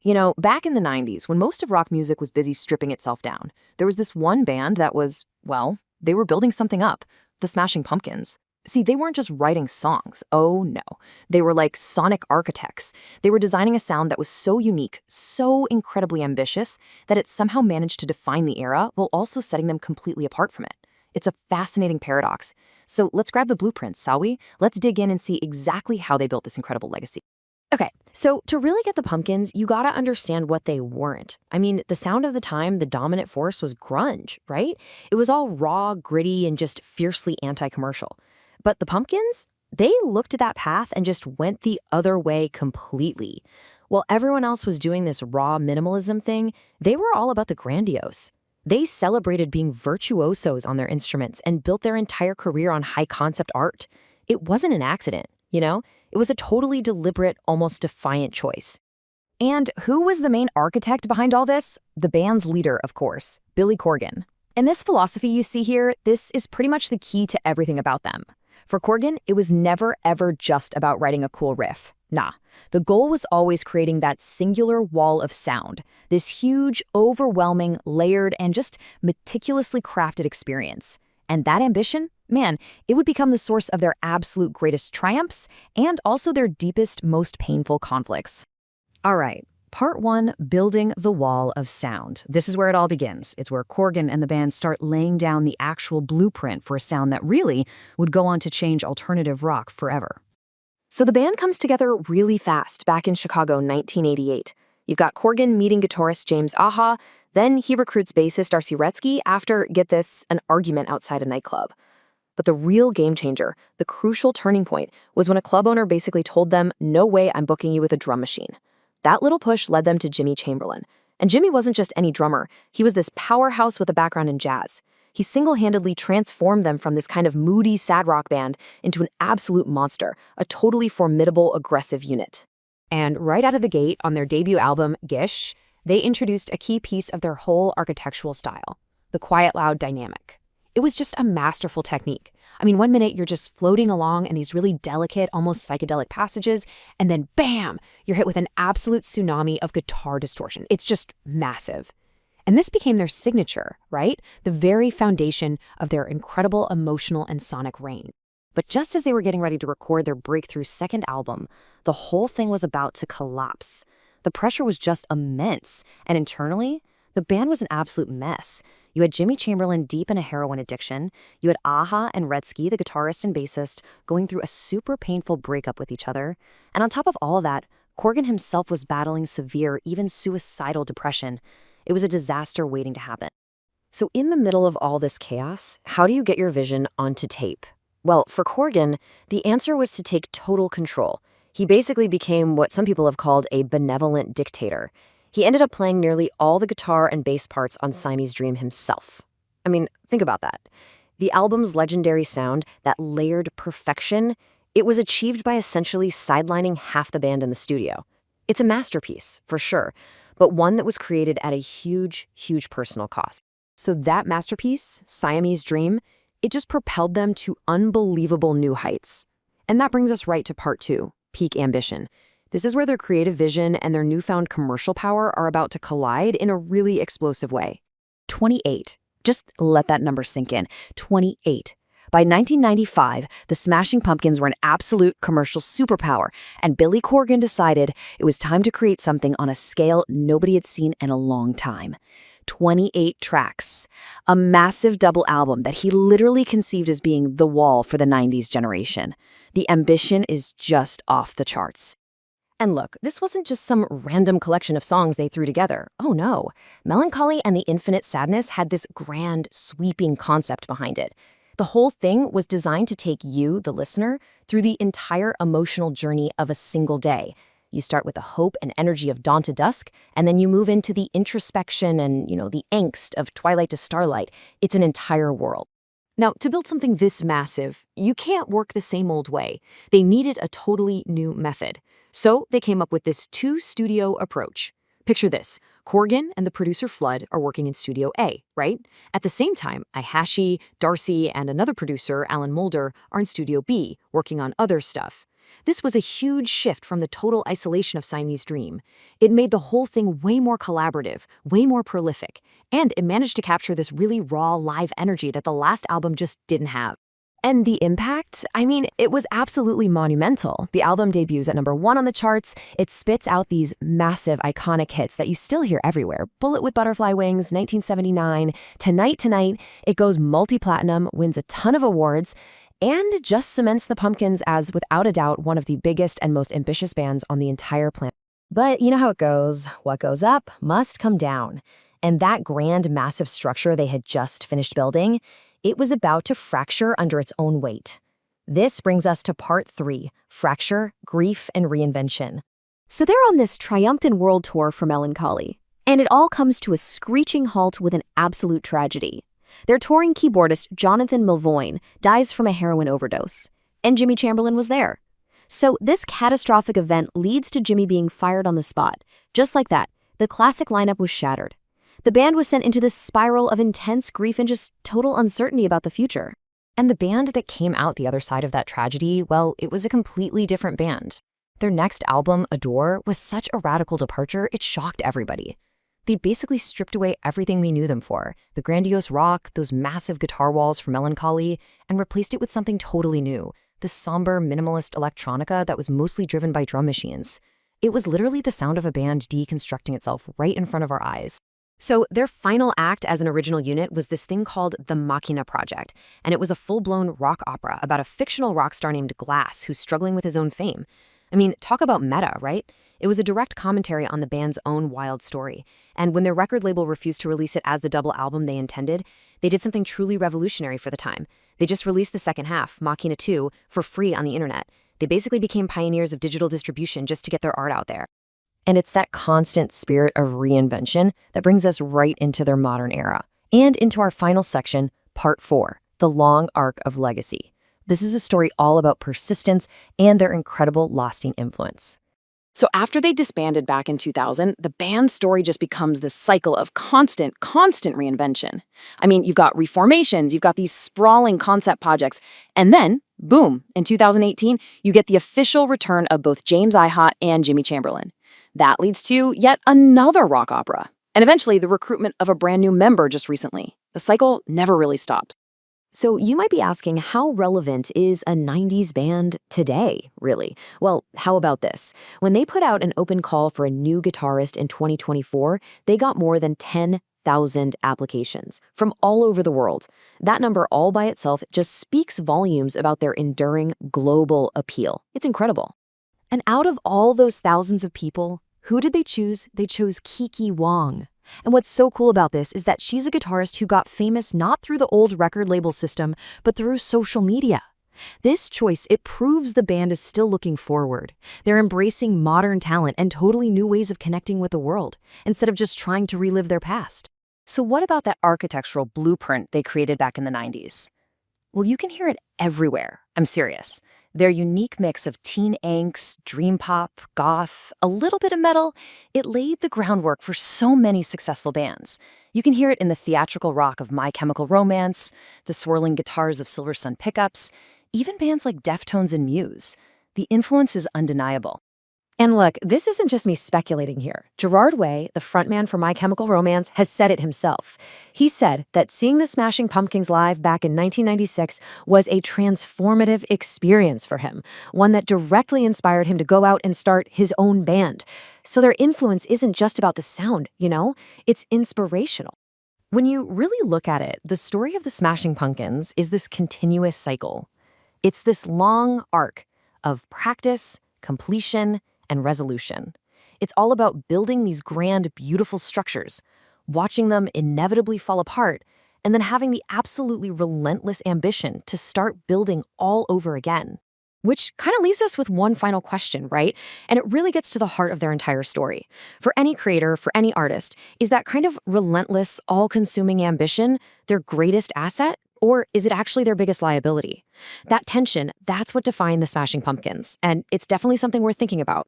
You know, back in the 90s, when most of rock music was busy stripping itself down, there was this one band that was, well, they were building something up, the Smashing Pumpkins. See, they weren't just writing songs. Oh no. They were like sonic architects. They were designing a sound that was so unique, so incredibly ambitious, that it somehow managed to define the era while also setting them completely apart from it. It's a fascinating paradox. So let's grab the blueprints, shall we? Let's dig in and see exactly how they built this incredible legacy. Okay, so to really get the Pumpkins, you gotta understand what they weren't. I mean, the sound of the time, the dominant force was grunge, right? It was all raw, gritty, and just fiercely anti-commercial. But the Pumpkins, they looked at that path and just went the other way completely. While everyone else was doing this raw minimalism thing, they were all about the grandiose. They celebrated being virtuosos on their instruments and built their entire career on high-concept art. It wasn't an accident, you know? It was a totally deliberate, almost defiant choice. And who was the main architect behind all this? The band's leader, of course, Billy Corgan. And this philosophy you see here, this is pretty much the key to everything about them. For Corgan, it was never, ever just about writing a cool riff. Nah, the goal was always creating that singular wall of sound, this huge, overwhelming, layered, and just meticulously crafted experience. And that ambition, man, it would become the source of their absolute greatest triumphs and also their deepest, most painful conflicts. All right, part one, building the wall of sound. This is where it all begins. It's where Corgan and the band start laying down the actual blueprint for a sound that really would go on to change alternative rock forever. So the band comes together really fast back in Chicago, 1988. You've got Corgan meeting guitarist James Aha, then he recruits bassist Darcy Retzky after, get this, an argument outside a nightclub. But the real game changer, the crucial turning point, was when a club owner basically told them, no way I'm booking you with a drum machine. That little push led them to Jimmy Chamberlin. And Jimmy wasn't just any drummer, he was this powerhouse with a background in jazz. He single-handedly transformed them from this kind of moody, sad rock band into an absolute monster, a totally formidable, aggressive unit. And right out of the gate, on their debut album, Gish, they introduced a key piece of their whole architectural style, the quiet, loud dynamic. It was just a masterful technique. I mean, one minute you're just floating along in these really delicate, almost psychedelic passages, and then bam, you're hit with an absolute tsunami of guitar distortion. It's just massive. And this became their signature, right? The very foundation of their incredible emotional and sonic reign. But just as they were getting ready to record their breakthrough second album, the whole thing was about to collapse. The pressure was just immense, and internally, the band was an absolute mess. You had Jimmy Chamberlin deep in a heroin addiction, you had Aha and Retzky, the guitarist and bassist, going through a super painful breakup with each other, and on top of all of that, Corgan himself was battling severe, even suicidal depression. It was a disaster waiting to happen. So in the middle of all this chaos, how do you get your vision onto tape? Well, for Corgan, the answer was to take total control. He basically became what some people have called a benevolent dictator. He ended up playing nearly all the guitar and bass parts on Siamese Dream himself. I mean, think about that. The album's legendary sound, that layered perfection, it was achieved by essentially sidelining half the band in the studio. It's a masterpiece, for sure, but one that was created at a huge, huge personal cost. So that masterpiece, Siamese Dream, it just propelled them to unbelievable new heights. And that brings us right to part two, peak ambition. This is where their creative vision and their newfound commercial power are about to collide in a really explosive way. 28. Just let that number sink in. 28. By 1995, the Smashing Pumpkins were an absolute commercial superpower, and Billy Corgan decided it was time to create something on a scale nobody had seen in a long time. 28 tracks. A massive double album that he literally conceived as being the wall for the 90s generation. The ambition is just off the charts. And look, this wasn't just some random collection of songs they threw together. Oh no. Mellon Collie and the Infinite Sadness had this grand, sweeping concept behind it. The whole thing was designed to take you, the listener, through the entire emotional journey of a single day. You start with the hope and energy of dawn to dusk, and then you move into the introspection and, the angst of twilight to starlight. It's an entire world. Now, to build something this massive, you can't work the same old way. They needed a totally new method. So they came up with this two-studio approach. Picture this. Corgan and the producer Flood are working in Studio A, right? At the same time, Ihashi, Darcy, and another producer, Alan Moulder, are in Studio B, working on other stuff. This was a huge shift from the total isolation of Siamese Dream. It made the whole thing way more collaborative, way more prolific, and it managed to capture this really raw live energy that the last album just didn't have. And the impact? I mean, it was absolutely monumental. The album debuts at #1 on the charts. It spits out these massive, iconic hits that you still hear everywhere. Bullet with Butterfly Wings, 1979, Tonight Tonight. It goes multi-platinum, wins a ton of awards, and just cements the Pumpkins as, without a doubt, one of the biggest and most ambitious bands on the entire planet. But you know how it goes. What goes up must come down. And that grand, massive structure they had just finished building, it was about to fracture under its own weight. This brings us to part 3, fracture, grief, and reinvention. So they're on this triumphant world tour for Mellon Collie, and it all comes to a screeching halt with an absolute tragedy. Their touring keyboardist, Jonathan Milvoin, dies from a heroin overdose, and Jimmy Chamberlain was there. So this catastrophic event leads to Jimmy being fired on the spot. Just like that, the classic lineup was shattered. The band was sent into this spiral of intense grief and just total uncertainty about the future. And the band that came out the other side of that tragedy, well, it was a completely different band. Their next album, Adore, was such a radical departure, it shocked everybody. They basically stripped away everything we knew them for, the grandiose rock, those massive guitar walls from Mellon Collie, and replaced it with something totally new, this somber, minimalist electronica that was mostly driven by drum machines. It was literally the sound of a band deconstructing itself right in front of our eyes. So their final act as an original unit was this thing called the Machina Project, and it was a full-blown rock opera about a fictional rock star named Glass who's struggling with his own fame. I mean, talk about meta, right? It was a direct commentary on the band's own wild story, and when their record label refused to release it as the double album they intended, they did something truly revolutionary for the time. They just released the second half, Machina 2, for free on the internet. They basically became pioneers of digital distribution just to get their art out there. And it's that constant spirit of reinvention that brings us right into their modern era, and into our final section, part 4, the long arc of legacy. This is a story all about persistence and their incredible lasting influence. So after they disbanded back in 2000, the band's story just becomes this cycle of constant reinvention. I mean, you've got reformations, you've got these sprawling concept projects, and then, boom, in 2018, you get the official return of both James Iha and Jimmy Chamberlain. That leads to yet another rock opera, and eventually the recruitment of a brand new member just recently. The cycle never really stops. So you might be asking, how relevant is a 90s band today, really? Well, how about this? When they put out an open call for a new guitarist in 2024, they got more than 10,000 applications from all over the world. That number all by itself just speaks volumes about their enduring global appeal. It's incredible. And out of all those thousands of people, who did they choose? They chose Kiki Wong. And what's so cool about this is that she's a guitarist who got famous not through the old record label system, but through social media. This choice, it proves the band is still looking forward. They're embracing modern talent and totally new ways of connecting with the world, instead of just trying to relive their past. So what about that architectural blueprint they created back in the 90s? Well, you can hear it everywhere. I'm serious. Their unique mix of teen angst, dream pop, goth, a little bit of metal, it laid the groundwork for so many successful bands. You can hear it in the theatrical rock of My Chemical Romance, the swirling guitars of Silver Sun Pickups, even bands like Deftones and Muse. The influence is undeniable. And look, this isn't just me speculating here. Gerard Way, the frontman for My Chemical Romance, has said it himself. He said that seeing the Smashing Pumpkins live back in 1996 was a transformative experience for him, one that directly inspired him to go out and start his own band. So their influence isn't just about the sound, you know? It's inspirational. When you really look at it, the story of the Smashing Pumpkins is this continuous cycle. It's this long arc of practice, completion, and resolution. It's all about building these grand, beautiful structures, watching them inevitably fall apart, and then having the absolutely relentless ambition to start building all over again. Which kind of leaves us with one final question, right? And it really gets to the heart of their entire story. For any creator, for any artist, is that kind of relentless, all-consuming ambition their greatest asset? Or is it actually their biggest liability? That tension, that's what defined the Smashing Pumpkins, and it's definitely something worth thinking about.